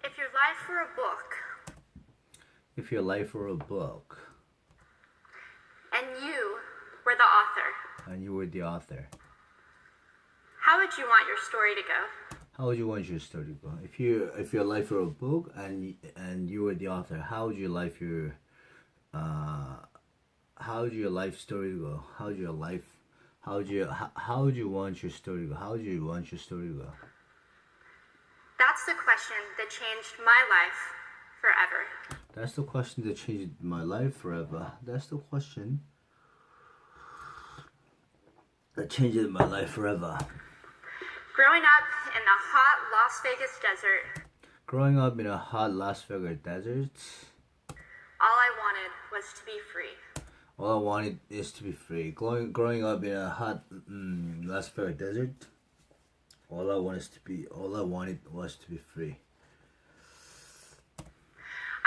If your life were a book, If your life were a book and you were the author, and you were the author, how would you want your story to go? how would you want your story to go? If your life were a book and you were the author, how would your life story to go? How would you want your story to go? How would you want your story to go? That's the question that changed my life forever. That's the question that changed my life forever. That's the question that changed my life forever. Growing up in the hot Las Vegas desert, Growing up in a hot Las Vegas desert, all I wanted was to be free. all I wanted is to be free. Growing up in a hot Las Vegas desert, all I wanted was to be free.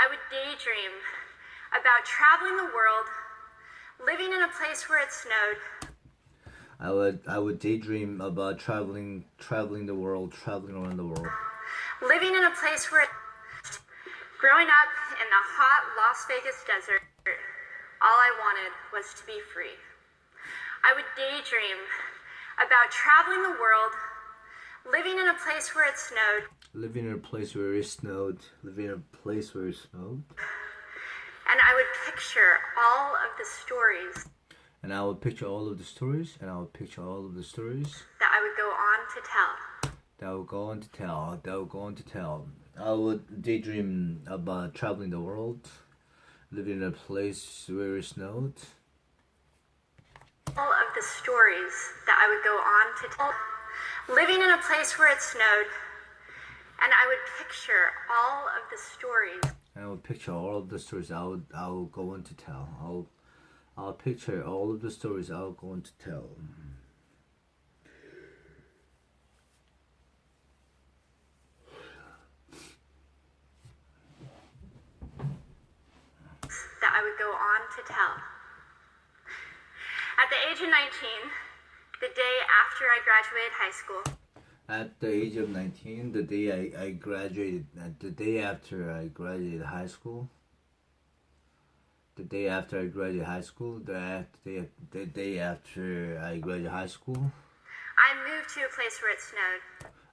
I would daydream about traveling the world, living in a place where it snowed. I would daydream about traveling around the world. Living in a place where growing up in the hot Las Vegas desert, all I wanted was to be free. I would daydream about traveling the world, living in a place where it snowed. Living in a place where it snowed. And I would picture all of the stories And I would picture all of the stories. that I would go on to tell. That will go on to tell. I would daydream about traveling the world, living in a place where it snowed. All of the stories that I would go on to tell. Living in a place where it snowed. And I would picture all of the stories And I would picture all of the stories I will go on to tell. I'll picture all of the stories I'll go on to tell. that I would go on to tell. At the age of 19, the day after I graduated high school, At the age of 19, the day I graduated, the day after I graduated high school, the day after I graduated high school, the day after I graduated high school, I moved to a place where it snowed.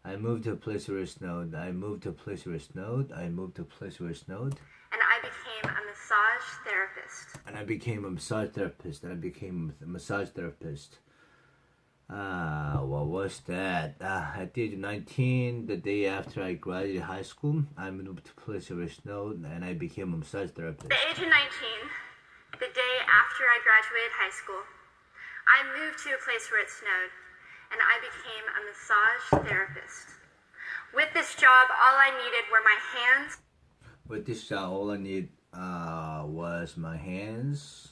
I moved to a place where it snowed. I moved to a place where it snowed. I moved to a place where it snowed. And I became a massage therapist. And I became a massage therapist. What was that? At the age of 19, the day after I graduated high school, I moved to a place where it snowed, and I became a massage therapist. At the age of 19, the day after I graduated high school, I moved to a place where it snowed, and I became a massage therapist. With this job, all I needed were my hands. With this job, all I need was my hands.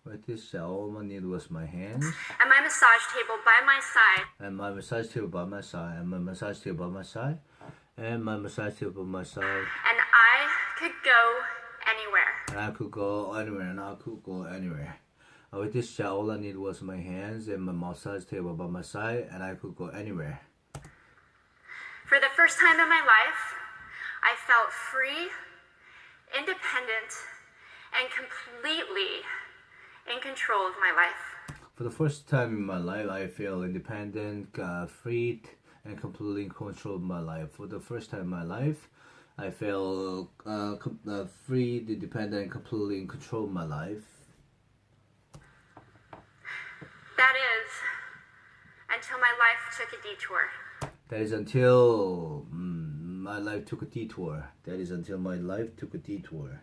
With this job, all I need was my hands. And my massage table by my side. And my massage table by my side. And my massage table by my side. And my massage table by my side. And I could go anywhere. And I could go anywhere. With this job, all I need was my hands and my massage table by my side, and I could go anywhere. For the first time in my life, I felt free, independent, and completely in control of my life. For the first time in my life, I feel independent, free, and completely in control of my life. For the first time in my life, I feel free, independent, and completely in control of my life. That is, until my life took a detour. That is until my life took a detour. That is until my life took a detour.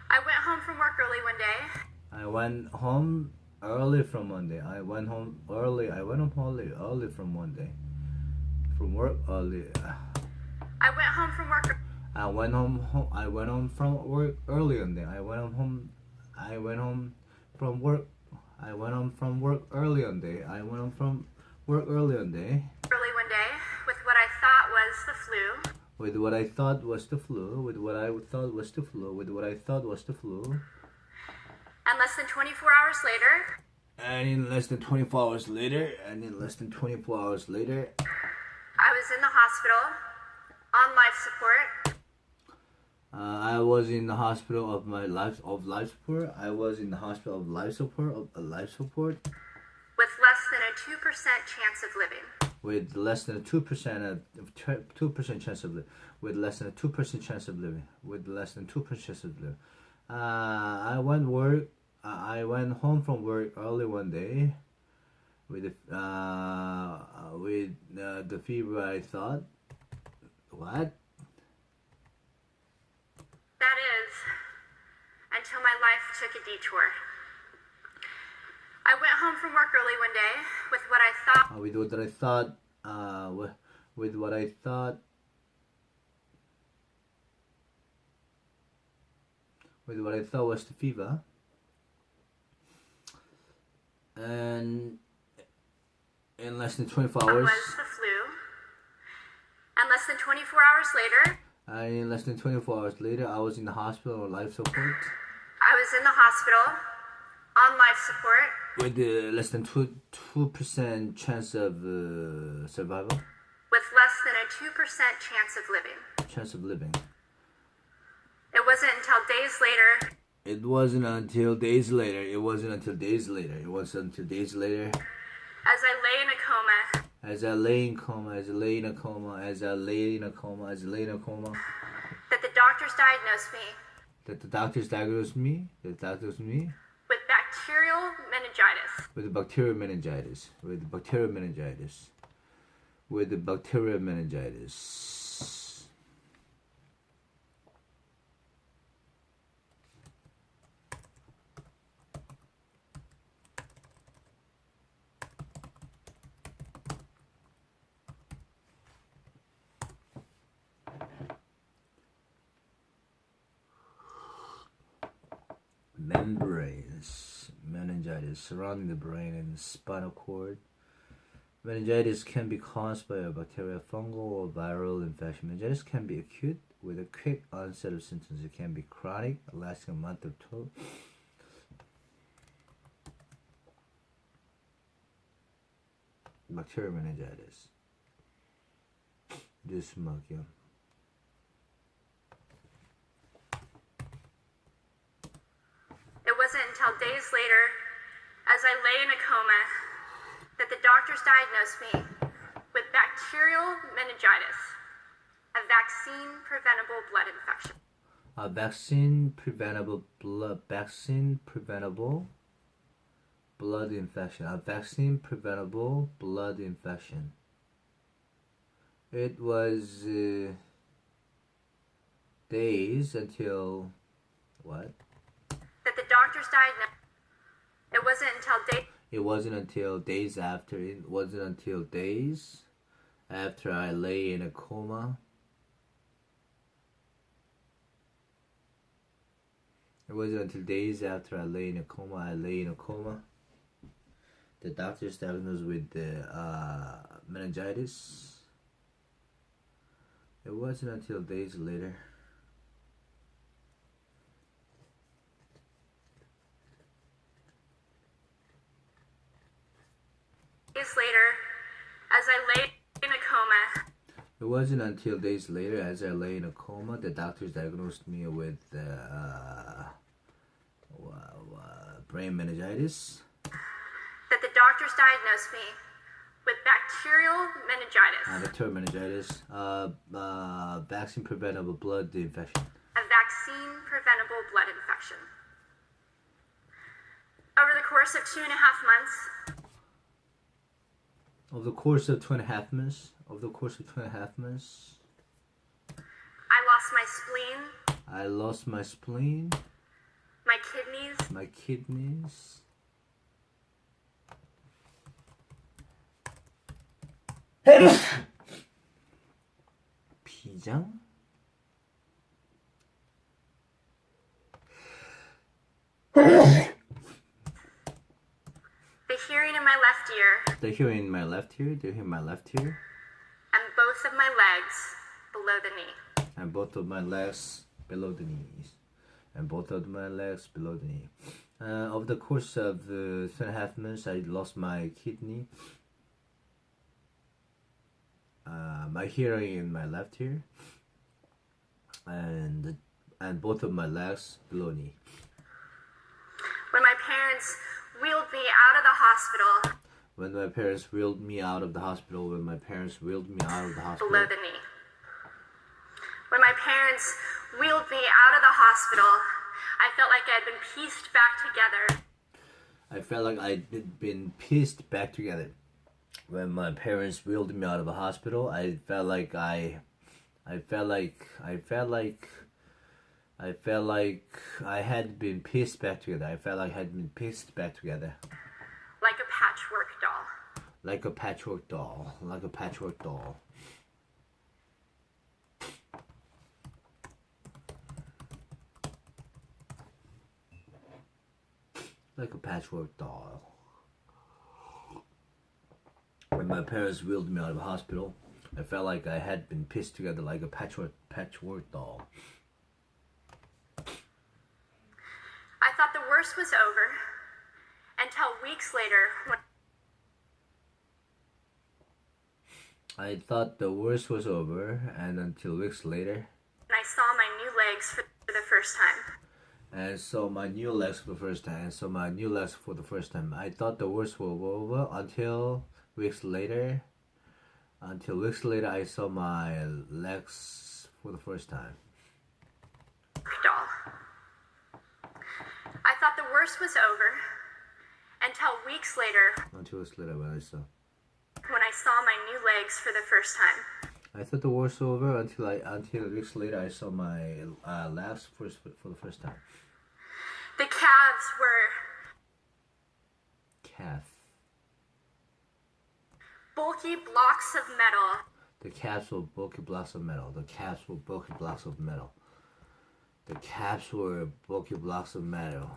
I went home from work early one day. I went home early from one day. from work early. I went home from work. I went home from work early one day. I went home from work. I went home from work early one day. I went home from work early one day. Early one day with what I thought was the flu. With what I thought was the flu. With what I thought was the flu. With what I thought was the flu. And less than 24 hours later, And in less than 24 hours later. I was in the hospital on life support. I was in the hospital of life support. I was in the hospital of life support. With less than a 2% chance of living. With less than a 2% chance of living. With less than a 2% chance of living. With less than 2% chance of living. I went home from work early one day. With the fever, I thought. What? That is, until my life took a detour. I went home from work early one day with what I thought. With what I thought. With what I thought. With what I thought was the fever. And in less than 24 hours. Was the flu. And less than 24 hours later. In less than 24 hours later, I was in the hospital on life support. I was in the hospital on life support. With less than 2% chance of survival. With less than a 2% chance of living. Chance of living. It wasn't until days later. It wasn't until days later. As I lay in a coma. That the doctors diagnosed me. With bacterial meningitis. With the bacterial meningitis. Membranes, meningitis surrounding the brain and spinal cord. Meningitis can be caused by a bacterial, fungal, or viral infection. Meningitis can be acute with a quick onset of symptoms. It can be chronic, lasting a month or two. Bacterial meningitis. Dysmorphia. It wasn't until days later, as I lay in a coma, that the doctors diagnosed me with bacterial meningitis, a vaccine-preventable blood infection. A vaccine-preventable blood infection. A vaccine-preventable blood infection. It was days until what? That the doctors diagnosed. It wasn't until days after I lay in a coma. It wasn't until days after I lay in a coma. The doctors diagnosed with meningitis. It wasn't until days later. Days later, as I lay in a coma. It wasn't until days later, as I lay in a coma, the doctors diagnosed me with brain meningitis. That the doctors diagnosed me with bacterial meningitis. Bacterial meningitis. Vaccine-preventable blood infection. A vaccine-preventable blood infection. Over the course of 2.5 months. Over the course of 2.5 months. I lost my spleen. My kidneys. 시장? The hearing in my left ear, The hearing in my left ear, the hearing in my left ear, and both of my legs below the knee. and both of my legs below the knees. And both of my legs below the knee. Over the course of 3.5 months, I lost my kidney, my hearing in my left ear, and both of my legs below knee. When my parents wheeled me out of the hospital When my parents wheeled me out of the hospital, below the knee. When my parents wheeled me out of the hospital, I felt like I had been pieced back together. I felt like I'd been pieced back together. When my parents wheeled me out of the hospital, I felt like I had been pieced back together. I felt like I had been pieced back together. Like a patchwork doll. Like a patchwork doll. Like a patchwork doll. Like a patchwork doll. When my parents wheeled me out of the hospital, I felt like I had been pieced together like a patchwork doll. I thought the worst was over until weeks later when I thought the worst was over, and until weeks later, I saw my new legs for the first time. and saw my new legs for the first time. I thought the worst was over until weeks later. I saw my legs for the first time. Doll. I thought the worst was over until weeks later Until weeks later, when I saw my new legs for the first time. I thought the worst was over until weeks later I saw my legs for the first time. The calves were bulky blocks of metal. The calves were bulky blocks of metal. The calves were bulky blocks of metal. The calves were bulky blocks of metal.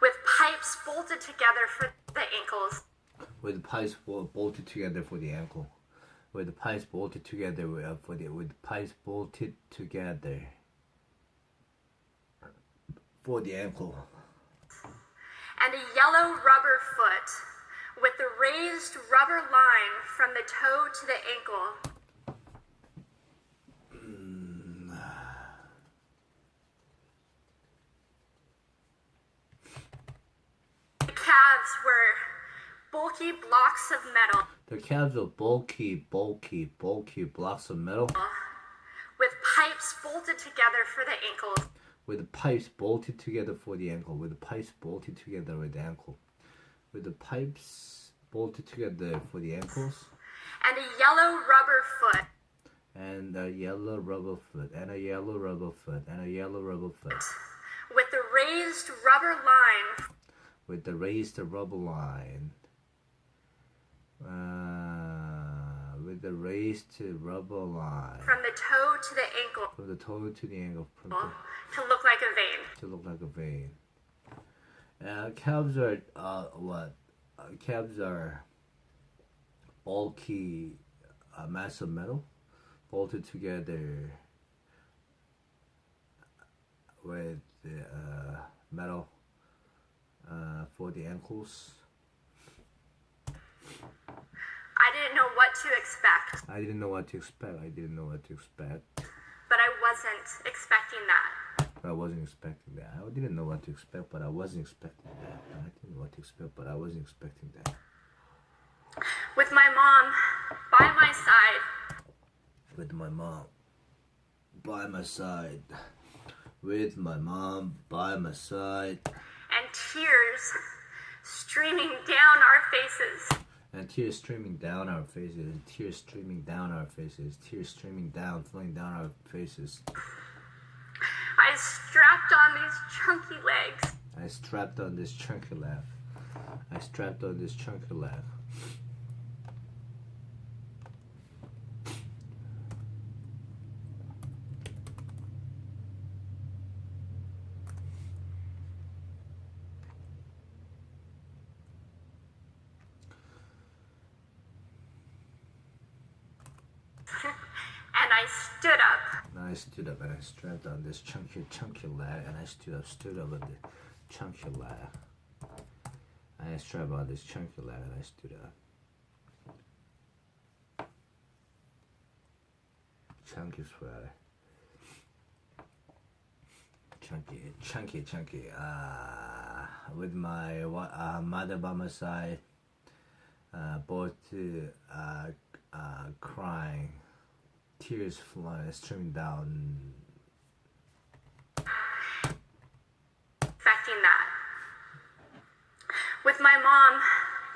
With pipes bolted together for the ankles. With pipes bolted together for the ankle. With pipes bolted together with pipes bolted together for the ankle. And a yellow rubber foot with the raised rubber line from the toe to the ankle. The calves were bulky blocks of metal. The calves were bulky blocks of metal. With pipes bolted together for the ankles. With pipes bolted together for the ankle. With pipes bolted together with the ankle. With the pipes bolted together for the ankles. And a yellow rubber foot. And a yellow rubber foot. And a yellow rubber foot. And a yellow rubber foot. With the raised rubber line. With the raised rubber line. With the raised rubber line. From the toe to the ankle. From the toe to the ankle. To look like a vein. To look like a vein. Calves are what? Calves are bulky mass of metal bolted together with the metal for the ankles. I didn't know what to expect. I didn't know what to expect. But I wasn't expecting that. I wasn't expecting that. I didn't know what to expect, but I wasn't expecting that. I didn't know what to expect, but I wasn't expecting that. With my mom by my side. With my mom by my side. With my mom by my side. And tears streaming down our faces. And tears streaming down our faces. Tears streaming down our faces. Tears streaming down, flowing down our faces. I strapped on these chunky legs. I strapped on this chunky leg. I strapped on this chunky leg. And I stood up. And I stood up and I strapped on this chunky leg, and I stood up on the chunky leg. And I strapped on this chunky leg and I stood up. Chunky sweater. Chunky. With my mother by my side, both crying, tears flowing, streaming down. Expecting that. With my mom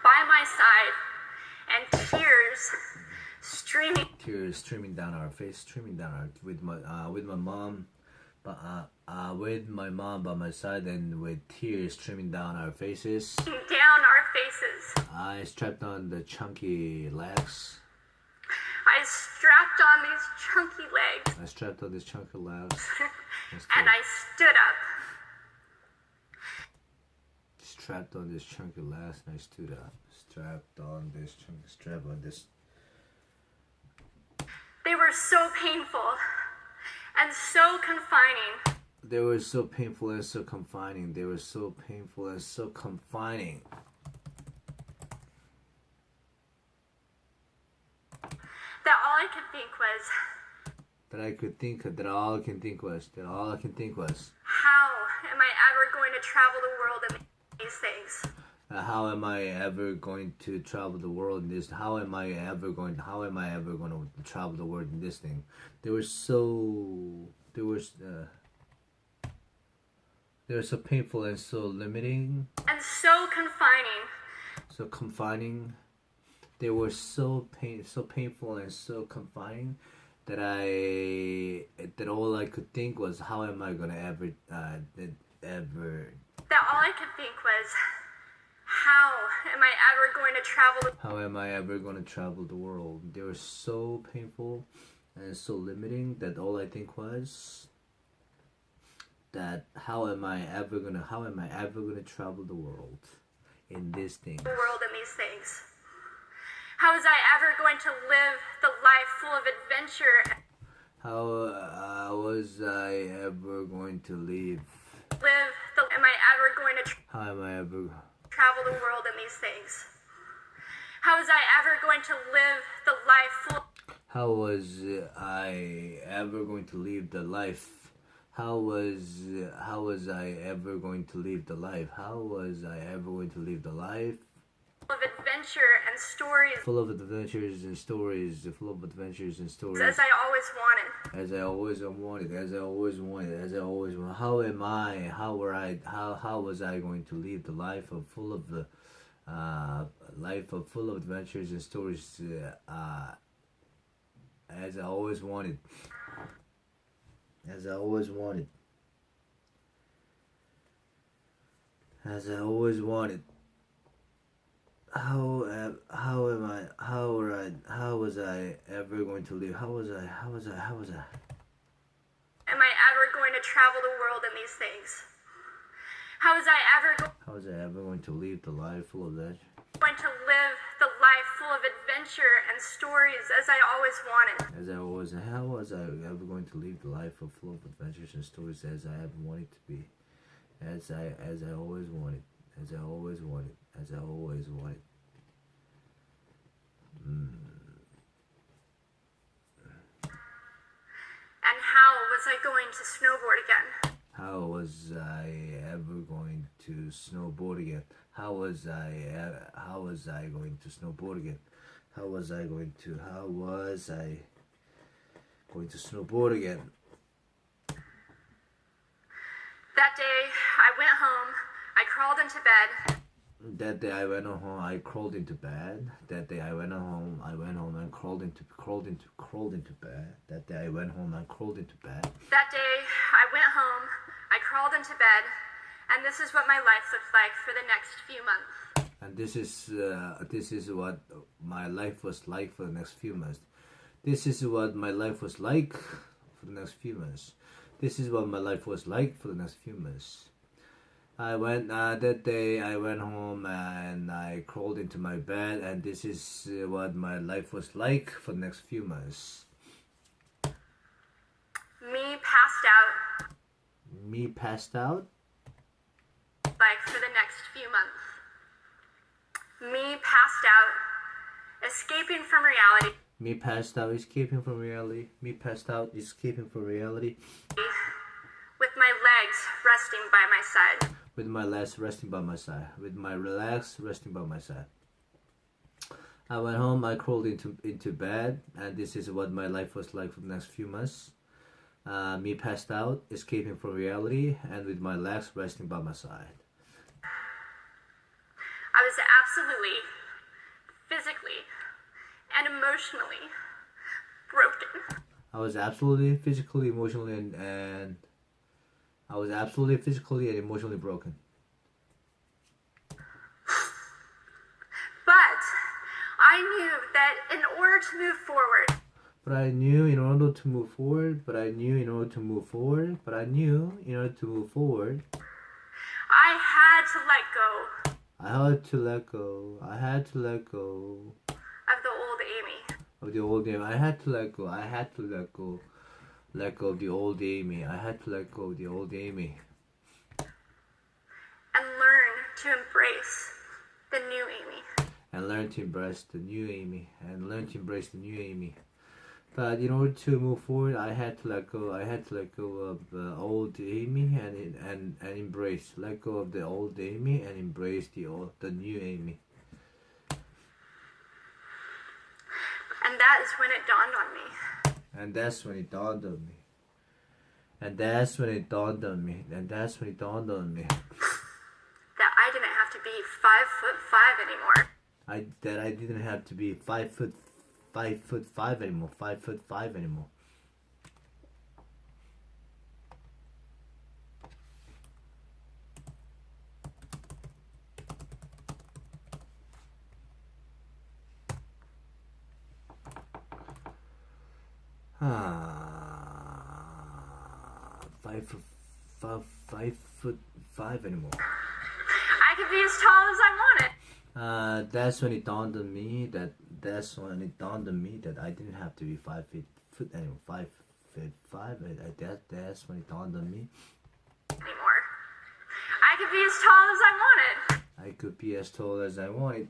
by my side and Tears streaming down our face, with my mom, with my mom by my side, and with tears streaming down our faces. I strapped on the chunky legs. I strapped on these chunky legs. I strapped on these chunky legs. And I stood up. Strapped on this chunky legs and I stood up. Strapped on this chunky strap on this. They were so painful and so confining. They were so painful and so confining. They were so painful and so confining. That all I could think was, That all I can think was, how am I ever going to travel the world in these things? how am I ever going to travel the world in this? How am I ever going to travel the world in this thing? They were so painful and so limiting. And so confining. So confining. They were so painful and so confining that all I could think was, how am I gonna ever That all I could think was, how am I ever going to travel? How am I ever gonna travel the world? They were so painful and so limiting that all I think was that how am I ever gonna travel the world in this thing? The world in these things. How was I ever going to live the life full of adventure? How was I ever going to live? Am I ever going to How am I ever? travel the world in these things? How was I ever going to live the life full? How was I ever going to live the life? How was I ever going to live the life? How was I ever going to live the life? Full of adventure and stories. Full of adventures and stories. Full of adventures and stories. As I always wanted. As I always wanted. How am I? How was I going to live the life of full of the full of adventures and stories? As I always wanted. As I always wanted. As I always wanted. How was I ever going to live? How was I? Am I ever going to travel the world in these things? How was I ever going to live the life full of that? going to live the life full of adventure and stories as I always wanted? How was I ever going to live the life full of adventures and stories as I ever wanted to be? As I always wanted. As I always wanted. As I always wanted. And how was I going to snowboard again? How was I ever going to snowboard again? How was I going to snowboard again? How was I going to snowboard again? That day, I went home. I crawled into bed. That day I went home. I crawled into bed. That day I went home. I went home and crawled into bed. That day I went home and crawled into bed. That day, I went home. into bed, and this is what my life looked like for the next few months. And this is what my life was like for the next few months. This is what my life was like for the next few months. This is what my life was like for the next few months. I went that day. I went home and I crawled into my bed, and this is what my life was like for the next few months. Me passed out, Me passed out. like for the next few months. Me passed out, escaping from reality. Me passed out, escaping from reality. Me passed out, escaping from reality. With my legs resting by my side. With my legs resting by my side. With my legs resting by my side. I went home, I crawled into bed, and this is what my life was like for the next few months. Me passed out, escaping from reality, and with my legs resting by my side. I was absolutely, physically, and emotionally broken. I was absolutely physically, emotionally, and I was absolutely physically and emotionally broken. But I knew that in order to move forward, But I knew in order to move forward, I I had to let go I had to let go of the old Amy. of the old Amy. I had to let go of the old Amy. I had to let go of the old Amy. And learn to embrace the new Amy. And learn to embrace the new Amy. But in order to move forward, I had to let go of the old Amy and let go of the old Amy and embrace the new Amy. And that is when it dawned on me. And that's when it dawned on me. That I didn't have to be 5'5" anymore. I didn't have to be 5'5" anymore. 5'5" anymore. Five foot five anymore. I could be as tall as I wanted. That's when it dawned on me that I didn't have to be 5 foot anymore. 5'5". That's when it dawned on me. Anymore. I could be as tall as I wanted. I could be as tall as I wanted.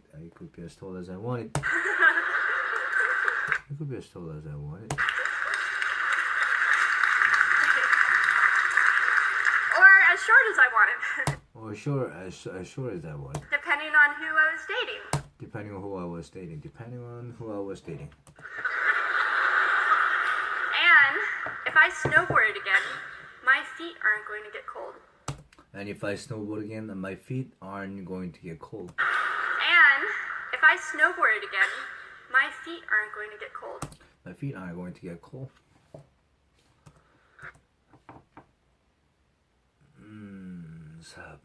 Or as short as I wanted. Or as short as I wanted. Depending on who I was dating. Depending on who I was dating. And if I snowboarded again, my feet aren't going to get cold. And if I snowboard again, then my feet aren't going to get cold. And if I snowboarded again, my feet aren't going to get cold. My feet aren't going to get cold. Stop.